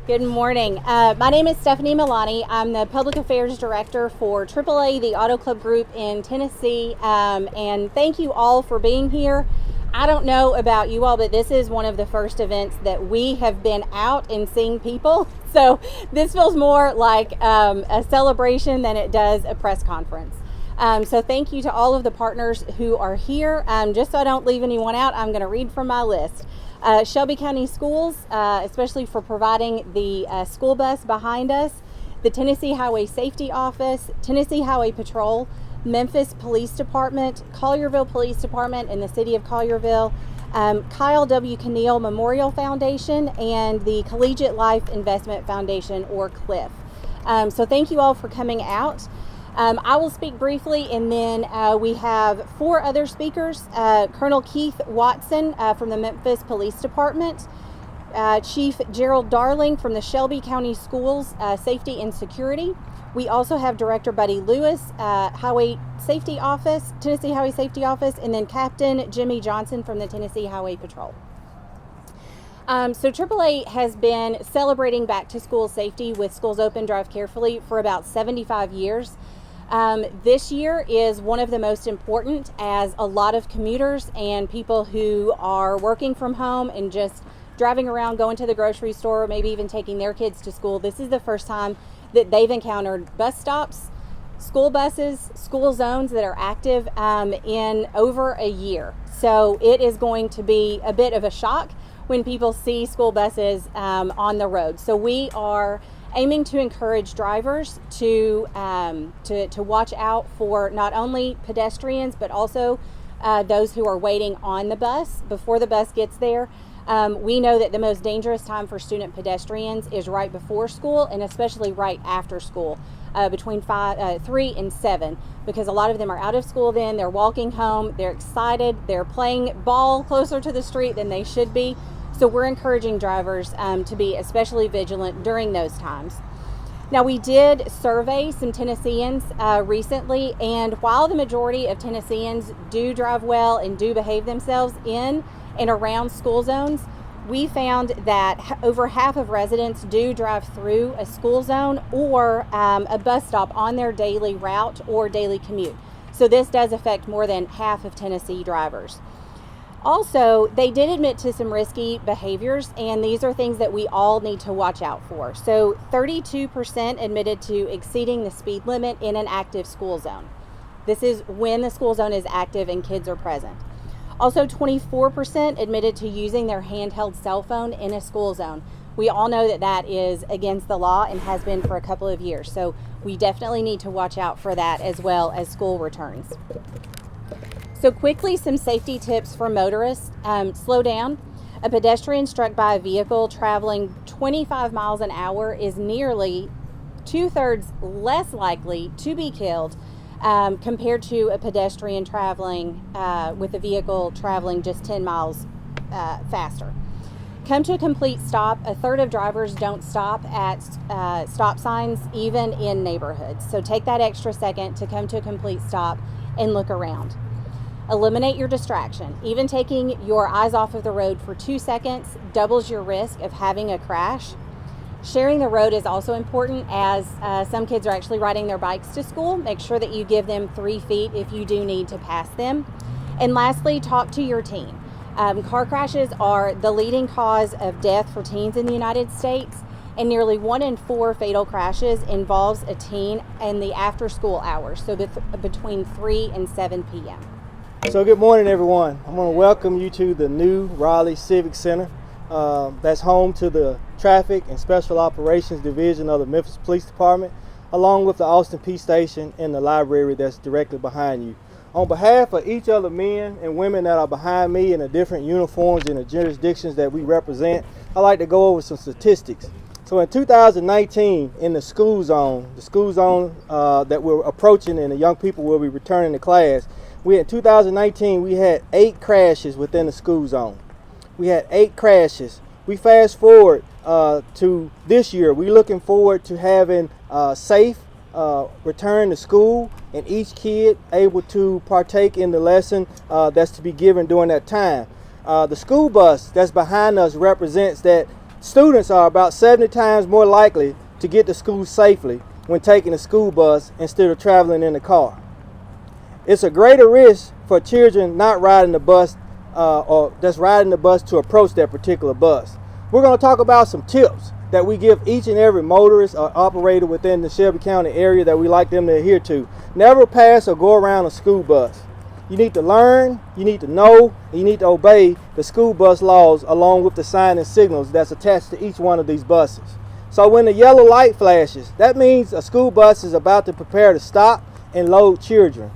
Good morning. My name is Stephanie MILANI. I'm the Public Affairs Director for AAA, the Auto Club Group in Tennessee. And thank you all for being here. I don't know about you all, but this is one of the first events that we have been out and seeing people. So this feels more like a celebration than it does a press conference. So thank you to all of the partners who are here. Just so I don't leave anyone out, I'm going to read from my list. Shelby County Schools, especially for providing the school bus behind us, the Tennessee Highway Safety Office, Tennessee Highway Patrol, Memphis Police Department, Collierville Police Department in the city of Collierville, Kyle W. Keneal Memorial Foundation, and the Collegiate Life Investment Foundation, or CLIF. So thank you all for coming out. I will speak briefly, and then we have four other speakers. Colonel Keith Watson from the Memphis Police Department, Chief Gerald Darling from the Shelby County Schools, Safety and Security. We also have Director Buddy Lewis, Highway Safety Office, Tennessee Highway Safety Office, and then Captain JIMMIE Johnson from the Tennessee Highway Patrol. So AAA has been celebrating back to school safety with Schools Open, Drive Carefully for about 75 years. This year is one of the most important, as a lot of commuters and people who are working from home and just driving around, going to the grocery store, maybe even taking their kids to school. This is the first time that they've encountered bus stops, school buses, school zones that are active in over a year. So it is going to be a bit of a shock when people see school buses on the road. So we are aiming to encourage drivers to watch out for not only pedestrians, but also those who are waiting on the bus before the bus gets there. We know that the most dangerous time for student pedestrians is right before school, and especially right after school, between 3 and 7, because a lot of them are out of school then, they're walking home, they're excited, they're playing ball closer to the street than they should be. So we're encouraging drivers to be especially vigilant during those times. Now, we did survey some Tennesseans recently, and while the majority of Tennesseans do drive well and do behave themselves in and around school zones, we found that over half of residents do drive through a school zone or a bus stop on their daily route or daily commute. So this does affect more than half of Tennessee drivers. Also, they did admit to some risky behaviors, and these are things that we all need to watch out for. So 32% admitted to exceeding the speed limit in an active school zone. This is when the school zone is active and kids are present. Also, 24% admitted to using their handheld cell phone in a school zone. We all know that that is against the law and has been for a couple of years. So we definitely need to watch out for that as well as school returns. So quickly, some safety tips for motorists. Slow down. A pedestrian struck by a vehicle traveling 25 miles an hour is nearly 2/3 less likely to be killed compared to a pedestrian traveling with a vehicle traveling just 10 miles faster. Come to a complete stop. A third of drivers don't stop at stop signs, even in neighborhoods. So take that extra second to come to a complete stop and look around. Eliminate your distraction. Even taking your eyes off of the road for 2 seconds doubles your risk of having a crash. Sharing the road is also important, as some kids are actually riding their bikes to school. Make sure that you give them 3 feet if you do need to pass them. And lastly, talk to your teen. Car crashes are the leading cause of death for teens in the United States, and nearly 1 in 4 fatal crashes involves a teen in the after-school hours, so between 3 and 7 p.m. So good morning, everyone. I want to welcome you to the new Raleigh Civic Center. That's home to the Traffic and Special Operations Division of the Memphis Police Department, along with the Austin Peace Station and the library that's directly behind you. On behalf of each of the men and women that are behind me in the different uniforms in the jurisdictions that we represent, I'd like to go over some statistics. So in 2019, in the school zone that we're approaching and the young people will be returning to class, in 2019, we had 8 crashes within the school zone. We had 8 crashes. We fast forward to this year. We're looking forward to having safe return to school and each kid able to partake in the lesson that's to be given during that time. The school bus that's behind us represents that Students are about 70 times more likely to get to school safely when taking a school bus instead of traveling in the car. It's a greater risk for children not riding the bus or that's riding the bus to approach that particular bus. We're going to talk about some tips that we give each and every motorist or operator within the Shelby County area that we like them to adhere to. Never pass or go around a school bus. You need to learn, you need to know, and you need to obey the school bus laws along with the sign and signals that's attached to each one of these buses. So when the yellow light flashes, that means a school bus is about to prepare to stop and load children.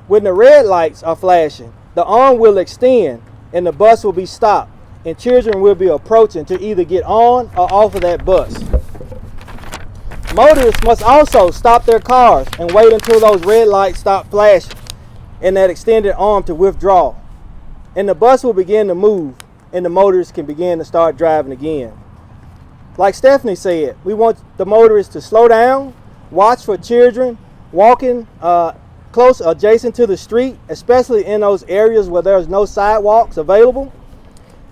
When the red lights are flashing, the arm will extend and the bus will be stopped, and children will be approaching to either get on or off of that bus. Motorists must also stop their cars and wait until those red lights stop flashing and that extended arm to withdraw. And the bus will begin to move and the motorists can begin to start driving again. Like Stephanie said, we want the motorists to slow down, watch for children walking close adjacent to the street, especially in those areas where there's no sidewalks available.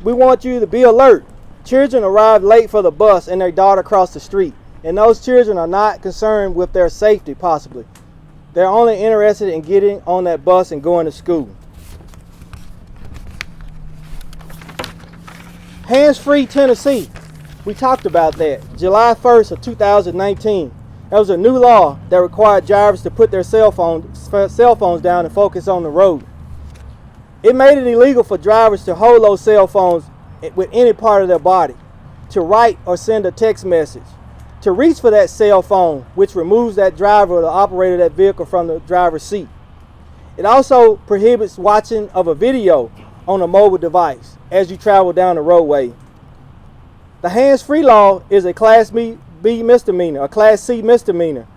We want you to be alert. Children arrive late for the bus and they dart across the street, and those children are not concerned with their safety possibly. They're only interested in getting on that bus and going to school. Hands-free Tennessee. We talked about that. July 1st of 2019. That was a new law that required drivers to put their cell phones down and focus on the road. It made it illegal for drivers to hold those cell phones with any part of their body, to write or send a text message, to reach for that cell phone, which removes that driver or the operator of that vehicle from the driver's seat. It also prohibits watching of a video on a mobile device as you travel down the roadway. The hands-free law is a Class B misdemeanor, a Class C misdemeanor.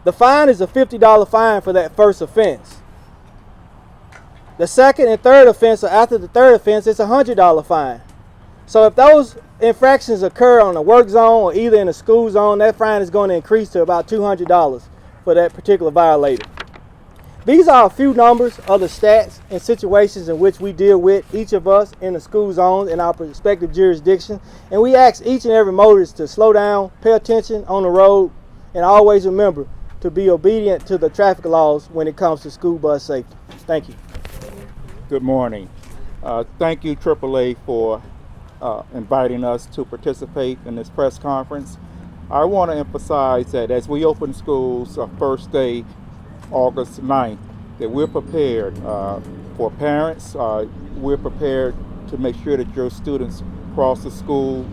The fine is a $50 fine for that first offense. The second and third offense, or after the third offense, it's a $100 fine. So if those infractions occur on a work zone or either in a school zone, that fine is going to increase to about $200 for that particular violator. These are a few numbers of the stats and situations in which we deal with, each of us in the school zones in our respective jurisdiction. And we ask each and every motorist to slow down, pay attention on the road, and always remember to be obedient to the traffic laws when it comes to school bus safety. Thank you. Good morning. Thank you, AAA, for inviting us to participate in this press conference. I want to emphasize that as we open schools first day, August 9th, that we're prepared for parents. We're prepared to make sure that your students cross the school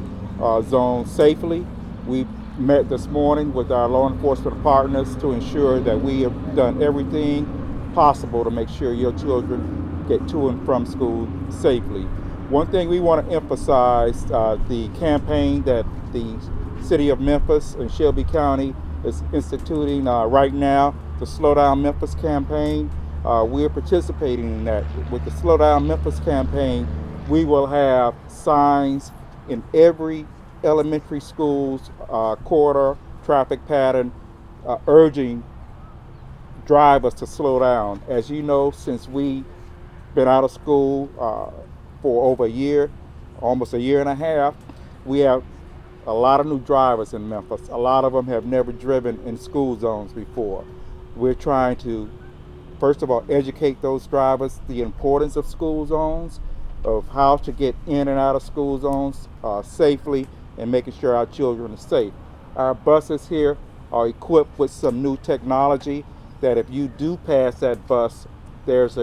zone safely. We met this morning with our law enforcement partners to ensure that we have done everything possible to make sure your children get to and from school safely. One thing we want to emphasize, the campaign that the City of Memphis and Shelby County is instituting right now, the Slow Down Memphis campaign. We're participating in that. With the Slow Down Memphis campaign, we will have signs in every elementary school's corridor traffic pattern urging drivers to slow down. As you know, since we've been out of school for over a year, almost a year and a half, we have a lot of new drivers in Memphis. A lot of them have never driven in school zones before. We're trying to, first of all, educate those drivers the importance of school zones, of how to get in and out of school zones safely, and making sure our children are safe. Our buses here are equipped with some new technology that if you do pass that bus, there's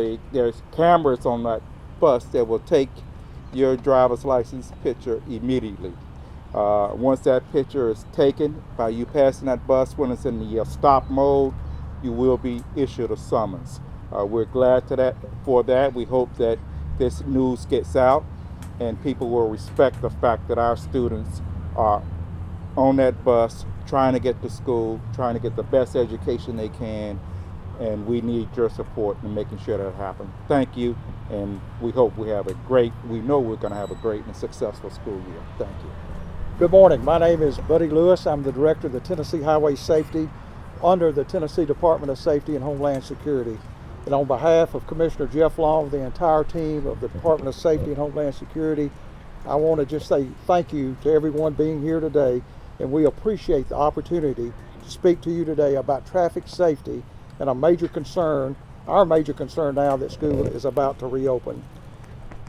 cameras on that bus that will take your driver's license picture immediately. Once that picture is taken by you passing that bus, when it's in the stop mode, you will be issued a summons. We're glad for that. We hope that this news gets out and people will respect the fact that our students are on that bus trying to get to school, trying to get the best education they can, and we need your support in making sure that happens. Thank you, and we hope we know we're going to have a great and successful school year. Thank you. Good morning. My name is Buddy Lewis. I'm the Director of the Tennessee Highway Safety under the Tennessee Department of Safety and Homeland Security. And on behalf of Commissioner Jeff Long, the entire team of the Department of Safety and Homeland Security, I want to just say thank you to everyone being here today, and we appreciate the opportunity to speak to you today about traffic safety and our major concern now that school is about to reopen.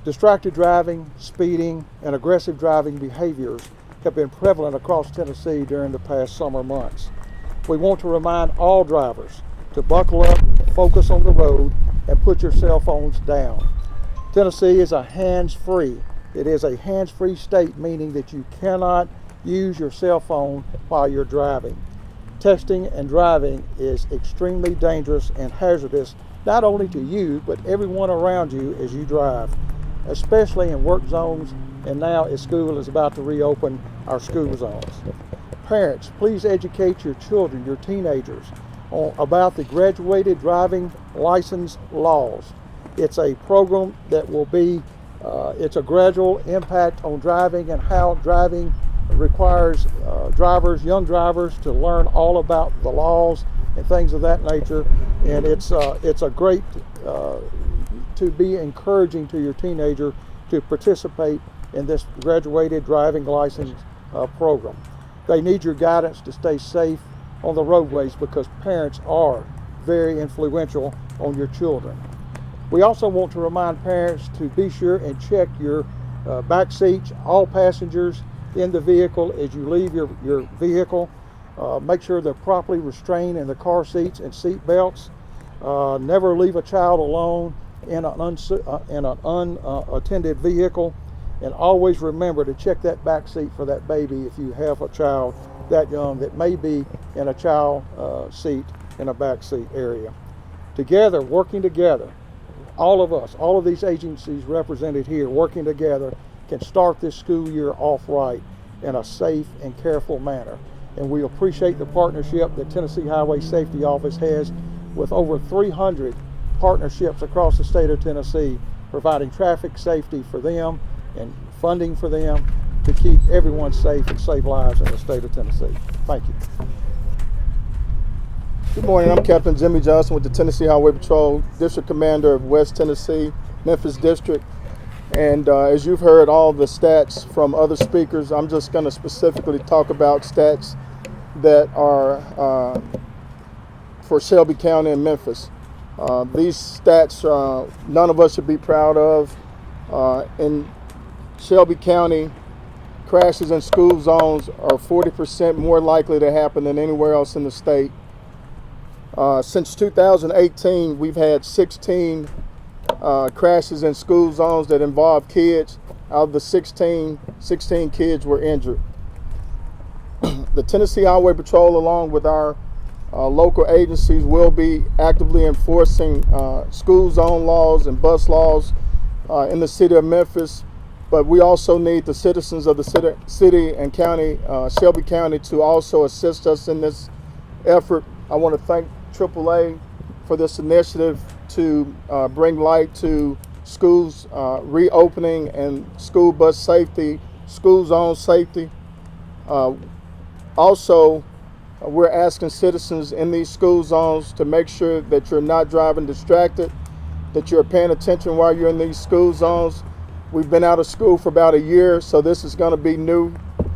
Distracted driving, speeding, and aggressive driving behaviors have been prevalent across Tennessee during the past summer months. We want to remind all drivers to buckle up, focus on the road, and put your cell phones down. Tennessee is a hands-free. It is a hands-free state, meaning that you cannot use your cell phone while you're driving. Texting and driving is extremely dangerous and hazardous, not only to you, but everyone around you as you drive, especially in work zones, and now as school is about to reopen our school zones. Parents, please educate your children, your teenagers, about the graduated driving license laws. It's a program that will be, it's a gradual impact on driving and how driving requires young drivers to learn all about the laws and things of that nature. And it's a great to be encouraging to your teenager to participate in this graduated driving license program. They need your guidance to stay safe on the roadways because parents are very influential on your children. We also want to remind parents to be sure and check your back seats, all passengers in the vehicle as you leave your vehicle. Make sure they're properly restrained in the car seats and seat belts. Never leave a child alone in an unattended vehicle. And always remember to check that back seat for that baby if you have a child that young that may be in a child seat in a back seat area. Together, working together, all of us, all of these agencies represented here working together can start this school year off right in a safe and careful manner. And we appreciate the partnership that Tennessee Highway Safety Office has with over 300 partnerships across the state of Tennessee, providing traffic safety for them and funding for them to keep everyone safe and save lives in the state of Tennessee. Thank you. Good morning, I'm Captain Jimmie Johnson with the Tennessee Highway Patrol, District Commander of West Tennessee, Memphis District. And as you've heard all the stats from other speakers, I'm just going to specifically talk about stats that are for Shelby County and Memphis. These stats none of us should be proud of. In Shelby County, crashes in school zones are 40% more likely to happen than anywhere else in the state. Since 2018, we've had 16 crashes in school zones that involve kids. Out of the 16 kids were injured. The Tennessee Highway Patrol, along with our local agencies, will be actively enforcing school zone laws and bus laws in the city of Memphis. But we also need the citizens of the city and county, Shelby County, to also assist us in this effort. I want to thank AAA for this initiative to bring light to schools reopening and school bus safety, school zone safety. Also, we're asking citizens in these school zones to make sure that you're not driving distracted, that you're paying attention while you're in these school zones. We've been out of school for about a year, so this is going to be new.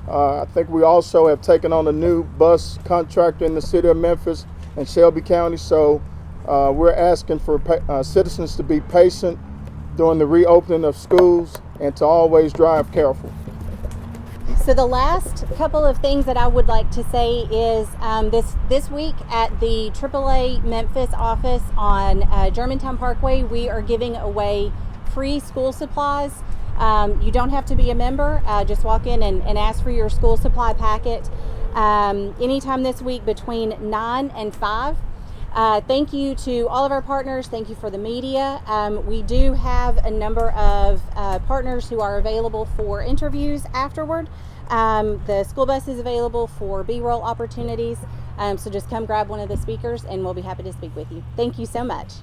I think we also have taken on a new bus contractor in the city of Memphis and Shelby County, so we're asking for citizens to be patient during the reopening of schools and to always drive careful. So the last couple of things that I would like to say is this week at the AAA Memphis office on Germantown Parkway, we are giving away free school supplies. You don't have to be a member. Just walk in and ask for your school supply packet anytime this week between 9 and 5. Thank you to all of our partners. Thank you for the media. We do have a number of partners who are available for interviews afterward. The school bus is available for B-roll opportunities. So just come grab one of the speakers and we'll be happy to speak with you. Thank you so much.